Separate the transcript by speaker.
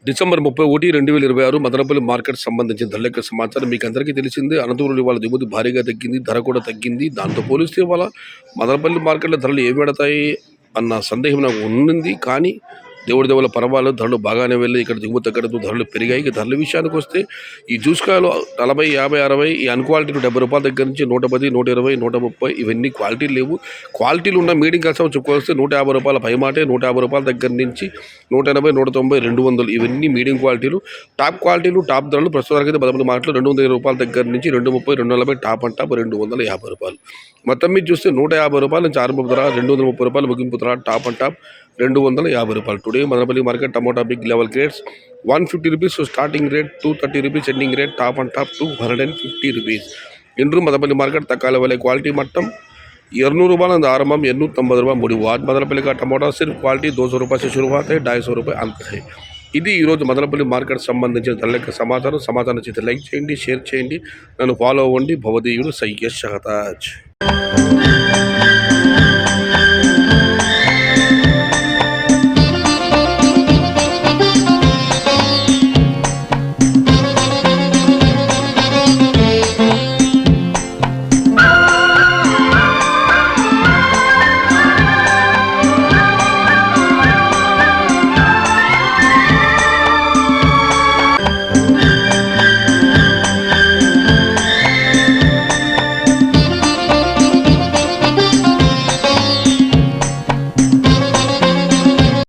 Speaker 1: December 31, 2026 Madanapalle market సంబంధించిన ధరల యొక్క సమాచారం మీకు అందరికీ తెలిసిందే. అనంతపురం ఇవాళ దిగుమతి భారీగా తగ్గింది, ధర కూడా తగ్గింది. దాంతో పోలిస్తే ఇవాళ మదనపల్లి మార్కెట్లో ధరలు ఏమి పెడతాయి అన్న సందేహం నాకు ఉన్నింది. కానీ దేవుడి దేవుల పర్వాలేదు, ధరలు బాగానే వెళ్ళి ఇక్కడ దిగుమతి తగ్గడంతో ధరలు పెరిగాయి. ఇక ధరల విషయానికి వస్తే ఈ జ్యూస్కాయలు 40, 50, 60, ఈ అన్క్వాలిటీలు 70 రూపాయల దగ్గర నుంచి 110, 120, 130 ఇవన్నీ క్వాలిటీలు లేవు. క్వాలిటీలు ఉన్న మీడియం కోసం చెప్పుకోవస్తే 150 రూపాయల పైమాటే, 150 రూపాయల దగ్గర నుంచి 180, 190, 200 ఇవన్నీ మీడియం క్వాలిటీలు. టాప్ క్వాలిటీలు, టాప్ ధరలు ప్రస్తుతానికి అయితే మదనపల్లి మార్కెట్లో 220 రూపాయల దగ్గర నుంచి 230, 240 టాప్ అండ్ టాప్ 250 రూపాయలు. మొత్తం మీద చూస్తే 150 రూపాయల నుంచి ఆరంభ ధర, 230 రూపాయలు ముగింపు ధర, టాప్ అండ్ టాప్ 250 రూపాయలు. Today Madanapalle market tomato big level grades 150 rupees starting rate, 230 rupees ending rate, top and top 250 rupees. ఇండ్రు మదనపల్లి మార్కెट तकाल वाले क्वालिटी मट्टम 200 रुपये आरंभम 290 रुपये मुड़ी आज मदनपल्ली का टमाटा सिर्फ क्वालिटी 200 रुपये से शुरुआत है, 250 रुपये अंत है. ఇది ఈరోజు మదనపల్లి మార్కెట్ సంబంధించిన ధరల సమాచారం నచ్చితే లైక్ చేయండి, షేర్ చేయండి, నన్ను ఫాలో అవ్వండి. భవదీయుడు సయ్యద్ షహతాజ్.